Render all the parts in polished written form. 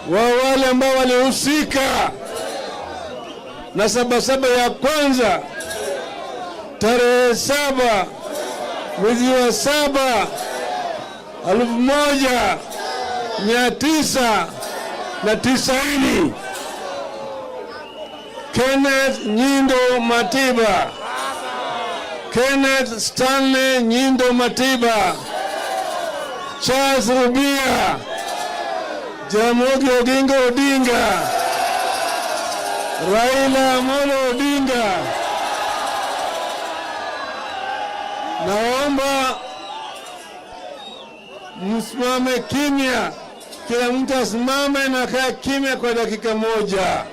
wa wale ambao walihusika na Sabasaba ya kwanza tarehe 7 mwezi wa 7 1990. Kenneth Nyindo Matiba, Kenneth Stanley Nyindo Matiba, Charles Rubia, Jaramogi Oginga Odinga, Raila Amolo Odinga. Naomba msimame kimya, kila mtu asimame na kaa kimya kwa dakika moja.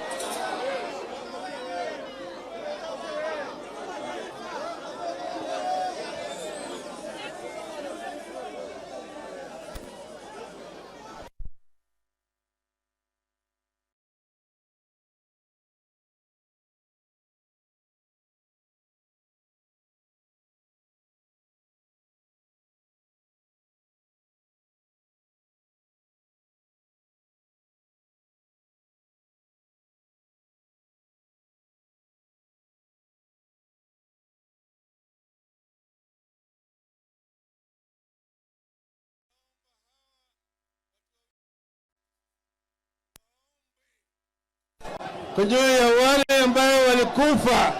Kwa juu ya wale ambao walikufa,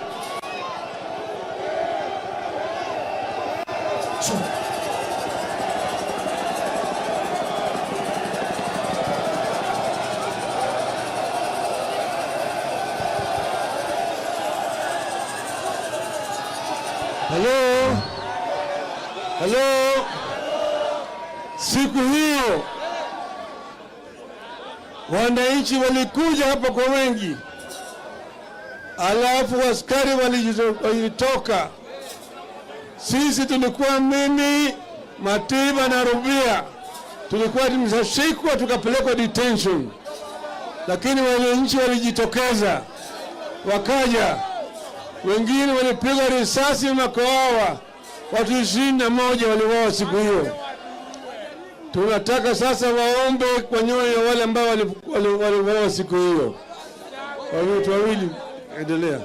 Hello. Siku hiyo wananchi walikuja hapa kwa wengi, alafu askari walitoka. Sisi tulikuwa mimi, Matiba na Rubia, tulikuwa tumeshikwa tukapelekwa detention, lakini wananchi walijitokeza wakaja. Wengine walipigwa risasi na kuuawa, watu 21 waliuawa siku hiyo. Tunataka sasa waombe kwa nyoyo ya wale ambao waliuawa siku hiyo. Watu wawili, endelea.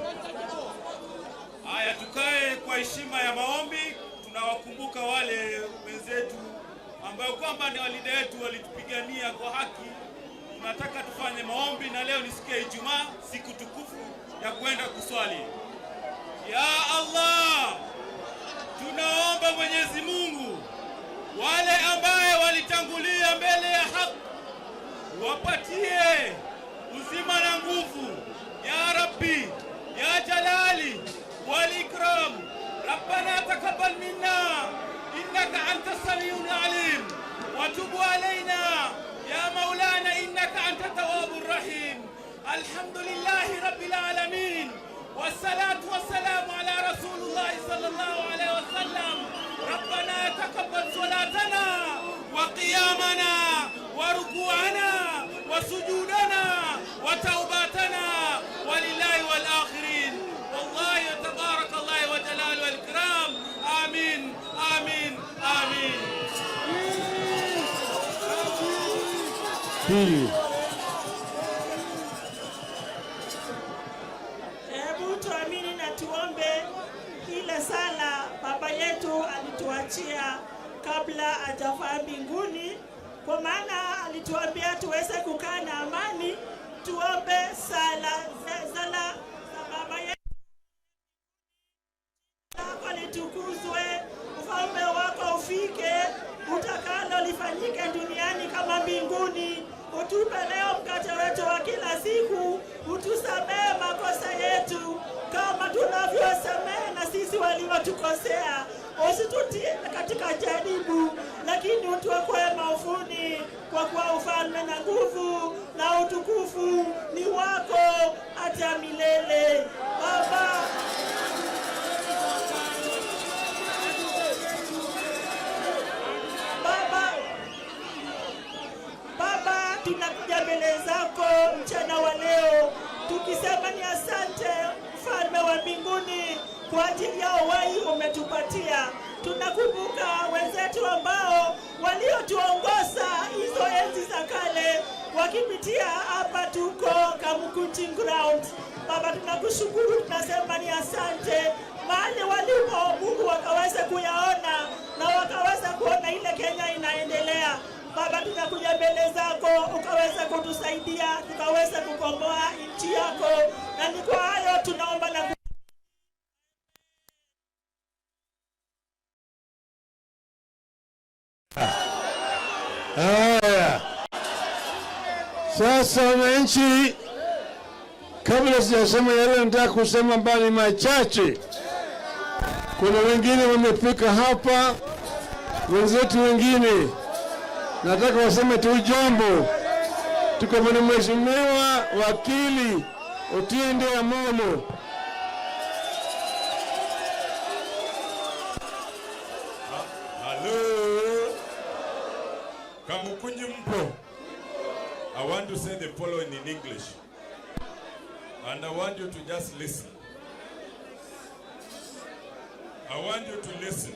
Haya, tukae kwa heshima ya maombi. Tunawakumbuka wale wenzetu ambao kwamba ni walida wetu, walitupigania kwa haki. Tunataka tufanye maombi, na leo ni siku ya Ijumaa, siku tukufu ya kwenda kuswali. Ya Allah, tunaomba Mwenyezi Mungu wale ambaye walitangulia mbele ya haki wapatie uzima na nguvu, ya Rabbi ya Jalali wal Ikram. Rabbana taqabbal minna innaka antas samiul alim wa tub alaina ya maulana innaka antat tawwabur rahim. Alhamdulillahi rabbil alamin, wassalatu wassalamu ala rasulillah sallallahu alaihi wasallam. Rabbana taqabbal salatana wa qiyamana wa ruku'ana wa sujudana wa taubatana walillahi wal akhirin. Wallahi tabarakallah wa jalal wal ikram. Amin, amin, amin. Hebu tuamini na tuombe ile sala baba yetu alituachia kabla hajafaa mbinguni, kwa maana alituambia tuweze kukaa na amani. Tuombe sala za baba yetu. Litukuzwe, ufalme wako ufike, utakalo lifanyike duniani kama mbinguni. Utupe leo mkate wetu wa kila siku, utusamehe makosa yetu kama tunavyosamehe na sisi waliotukosea, usitutie katika jaribu, lakini utuokoe maovuni, kwa kuwa ufalme na nguvu na utukufu ni wako hata milele. Baba, tunakuja mbele zako mchana wa leo tukisema ni asante mfalme wa mbinguni kwa ajili ya uhai umetupatia. Tunakumbuka wenzetu ambao waliotuongoza hizo enzi za kale, wakipitia hapa tuko Kamukunji Ground. Baba, tunakushukuru, tunasema ni asante. Mahali walipo Mungu wakaweza kuyaona na wakaweza kuona ile Kenya inaendelea. Baba, tunakuja mbele zako ukaweza kutusaidia, tukaweza kukomboa nchi yako, na ni kwa hayo tunaomba na haya. Sasa wananchi, kabla sijasema yale nataka kusema mbali machache. Kuna wengine wamefika hapa, wenzetu wengine nataka waseme tu jambo. Tuko na mheshimiwa wakili Otiende Amolo. Hello. Kamukunji mpo. I want to say the following in English. And I want you to just listen. I want you to listen.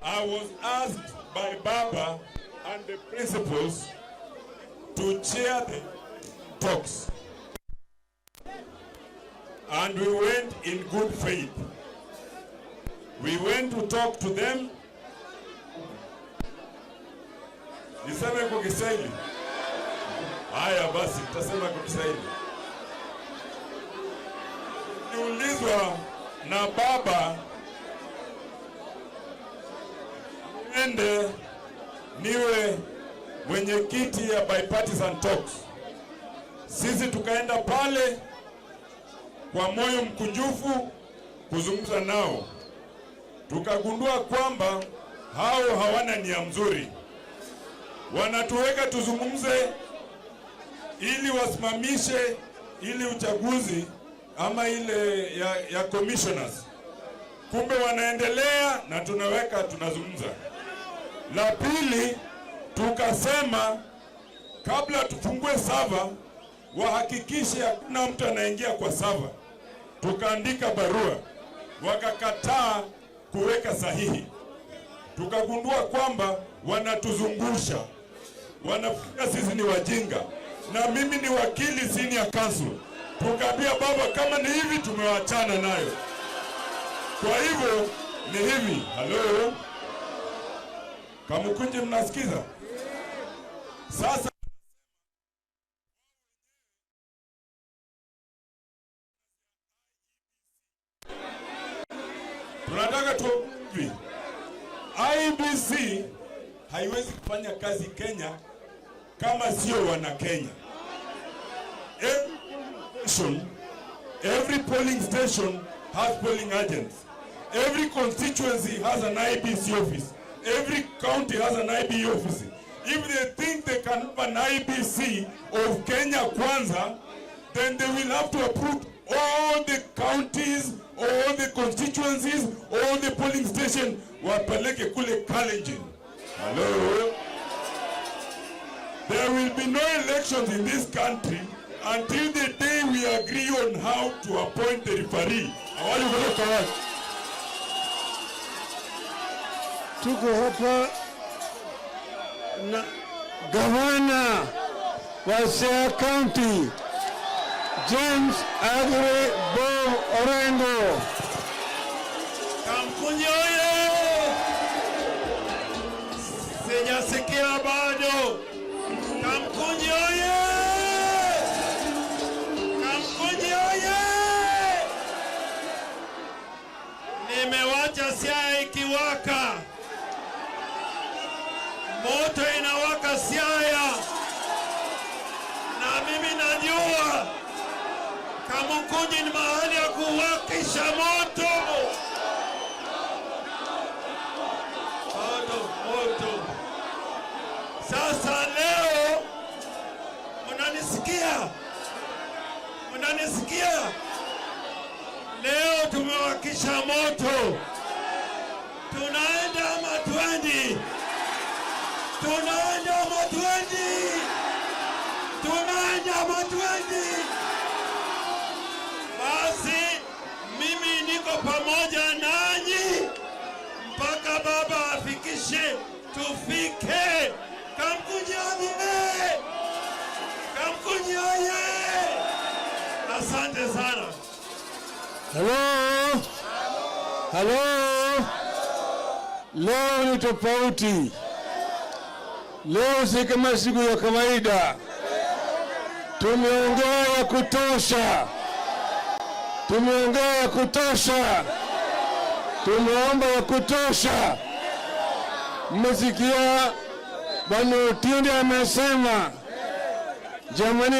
I was asked by Baba and the principals to chair the talks. And we went in good faith. We went to talk to them. Niseme kwa Kiswahili. Haya basi, tutasema kwa Kiswahili. Niulizwa na Baba niende niwe mwenyekiti ya bipartisan talks. Sisi tukaenda pale kwa moyo mkunjufu kuzungumza nao. Tukagundua kwamba hao hawana nia mzuri. Wanatuweka tuzungumze ili wasimamishe ili uchaguzi ama ile ya commissioners. Kumbe wanaendelea na tunaweka tunazungumza. La pili, tukasema kabla tufungue sava wahakikishe hakuna mtu anaingia kwa sava. Tukaandika barua, wakakataa kuweka sahihi. Tukagundua kwamba wanatuzungusha, wanafikiri sisi ni wajinga, na mimi ni wakili senior counsel. Tukaambia Baba, kama ni hivi tumewachana nayo. Kwa hivyo ni hivi. Hello, Kamukunji, mnasikiza? Sasa tunataka tu hivi. IEBC haiwezi kufanya kazi Kenya kama sio wana Kenya. Every polling station has polling agents. Every constituency has an IEBC office. Every county has an IEBC office. If they think they can have an IEBC of Kenya Kwanza, then they will have to approve all the counties, all the constituencies, all the polling stations wapeleke kule Kalenjin. Hello? There will be no elections in this country until the day we agree on how to appoint the referee. Tuko hapa na gavana wa Siaya County, James Agre Bob Orengo. Kamkunji oye! Sijasikia bado. Kamkunji oye! Kamkunji oye! Nimewacha Siaya ikiwaka. Moto inawaka Siaya. Na mimi najua Kamukunji ni mahali ya kuwakisha moto. Sasa leo mnanisikia? Leo tumewakisha moto. Tunaenda matwendi. Basi mimi niko pamoja nanyi mpaka Baba afikishe tufike. Kamkunji Asante sana. Hello? Hello? Leo ni tofauti. Leo si kama siku ya kawaida. Tumeongea ya kutosha. Tumeongea ya kutosha. Tumeomba ya kutosha. Mmesikia Bwana Otiende amesema, jamani,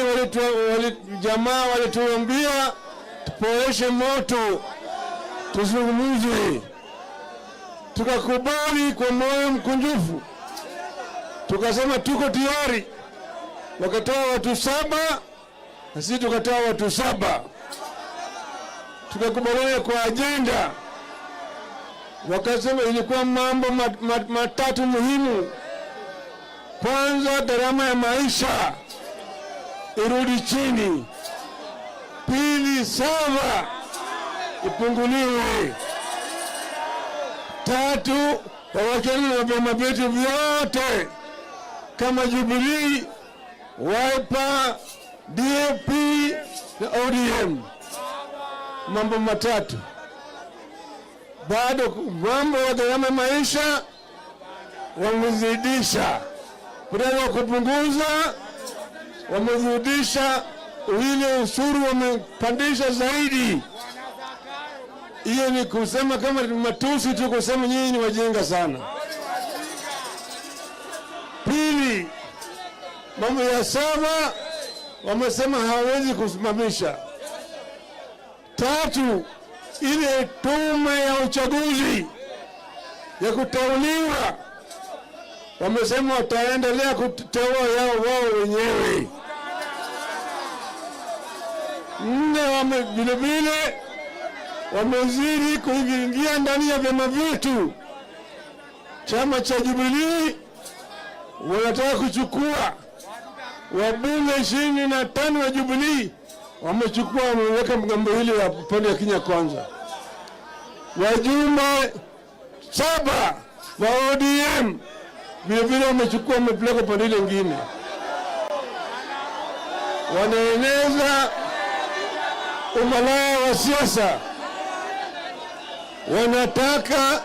jamaa walituambia tupoeshe moto, tuzungumze. Tukakubali kwa moyo mkunjufu, tukasema tuko tayari. Wakatoa watu 7 na sisi tukatoa watu 7. Tukakubaliana kwa agenda. Wakasema ilikuwa mambo matatu muhimu. Kwanza, gharama ya maisha irudi chini. Pili, sawa ipunguliwe. Tatu, wawakilishi wa vyama vyetu vyote kama Jubilee, Wiper, DAP na ODM. Mambo matatu. Bado mambo ya gharama maisha wamezidisha. Badala ya kupunguza, wamezidisha. Ile ushuru wamepandisha zaidi. Hiyo ni kusema kama matusi tu, kusema nyinyi ni wajinga sana. Pili, mambo ya 7 wamesema hawezi kusimamisha. Tatu, ile tume ya uchaguzi ya kuteuliwa wamesema wataendelea kuteua yao wao wenyewe. 4, vile wamezidi kuingia ndani ya vyama vyetu. Chama cha Jubilee wanataka kuchukua wabunge 25 wa Jubilee, wamechukua, wameweka mgambo hili ya upande ya Kenya Kwanza. Wajumbe 7 wa ODM vile wamechukua, wamepeleka upande ile nyingine. Wanaeneza umalaya wa siasa. Wanataka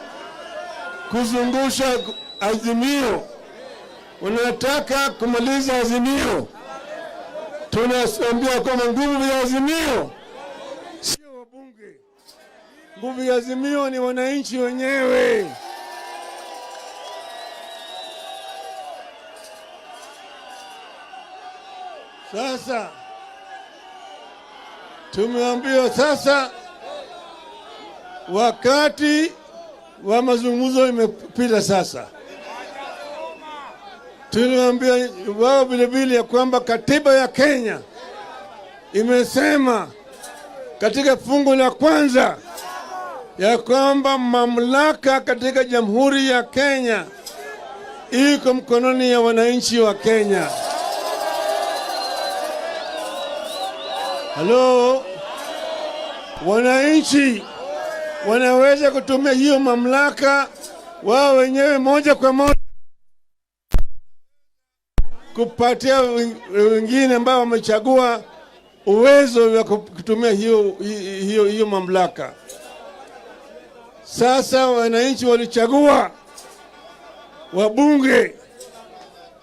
kuzungusha Azimio. Wanataka kumaliza Azimio. Tunaambia kwamba nguvu ya Azimio sio wabunge. Nguvu ya Azimio ni wananchi wenyewe. Sasa tumeambiwa sasa wakati wa mazungumzo imepita. Sasa tuliwaambia wao vile ya kwamba katiba ya Kenya imesema katika fungu la kwanza ya kwamba mamlaka katika Jamhuri ya Kenya iko mkononi ya wananchi wa Kenya. Halo, wananchi wanaweza kutumia hiyo mamlaka wao wenyewe moja kwa moja kupatia wengine ambao wamechagua uwezo wa kutumia hiyo mamlaka. Sasa wananchi walichagua wabunge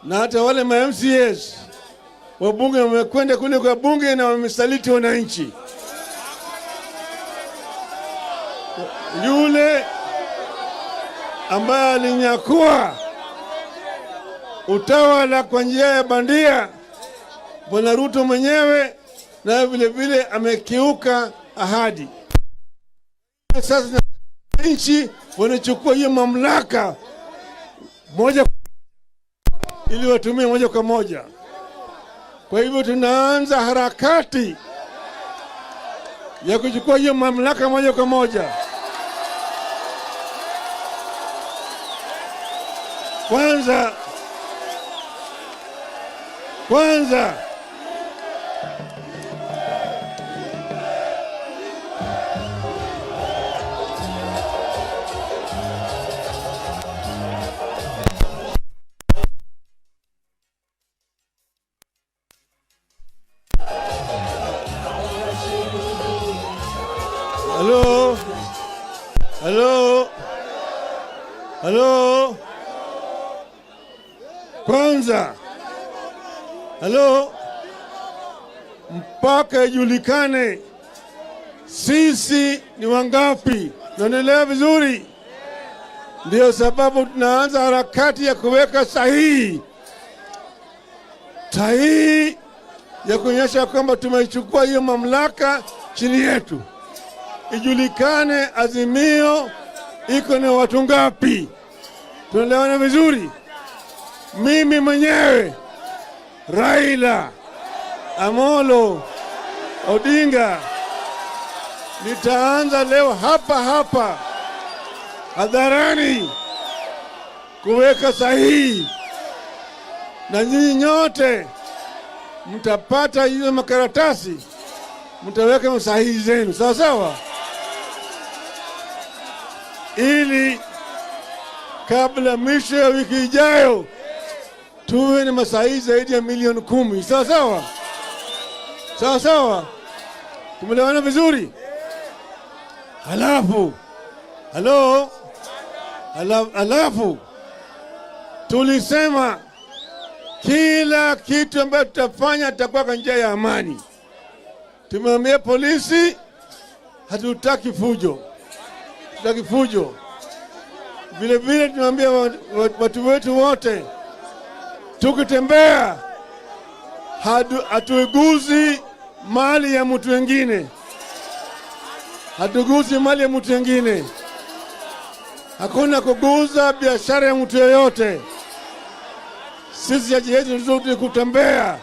na hata wale MCAs. Wabunge wamekwenda kule kwa bunge na wamesaliti wananchi. Yule ambaye alinyakua utawala kwa njia ya bandia, Bwana Ruto mwenyewe, na vile amekiuka ahadi. Sasa nchi wanachukua hiyo mamlaka moja ili watumie moja kwa moja. Kwa hivyo tunaanza harakati ya kuchukua hiyo mamlaka moja kwa moja. Kwanza Kwanza, mpaka ijulikane sisi ni wangapi. Naendelea vizuri? Ndio sababu tunaanza harakati ya kuweka sahihi ya kuonyesha kwamba tumeichukua hiyo mamlaka chini yetu. Ijulikane Azimio iko na watu ngapi. Tunaelewana vizuri? Mimi mwenyewe Raila Amolo Odinga nitaanza leo hapa hadharani kuweka sahihi, na nyinyi nyote mtapata hizo makaratasi, mtaweka sahihi zenu, sawa sawa, ili kabla mwisho ya wiki ijayo tuwe na masahihi zaidi ya milioni 10. Sawa sawa, sawa sawa, tumeelewana vizuri? Halafu tulisema kila kitu ambacho tutafanya tutakuwa kwa njia ya amani. Tumeambia polisi hatutaki fujo, Vile vile tunaambia watu wetu wote, tukitembea hatuguzi mali ya mtu wengine, Hakuna kuguza biashara ya mtu yeyote. Sisi haja yetu nzuri kutembea,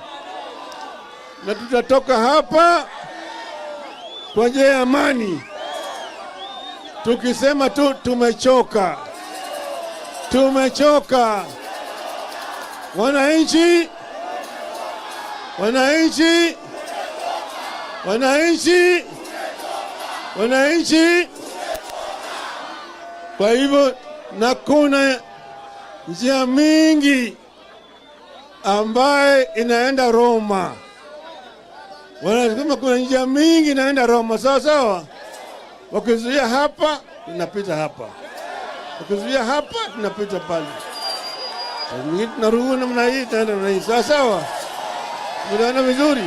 na tutatoka hapa kwa njia ya amani, tukisema tu tumechoka. Wananchi, kwa hivyo na kuna njia mingi ambaye inaenda Roma. Wanasema kuna njia mingi inaenda Roma, sawa sawa. Wakizuia hapa, tunapita hapa. Wakizuia hapa, tunapita pale. Tunaruhusu namna hii, tena namna hii, sawa sawa. Tunaona vizuri?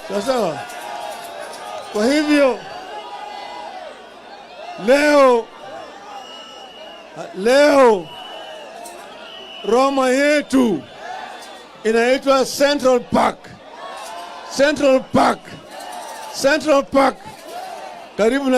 Sawa sawa. Kwa hivyo leo Roma yetu inaitwa Central Park karibu na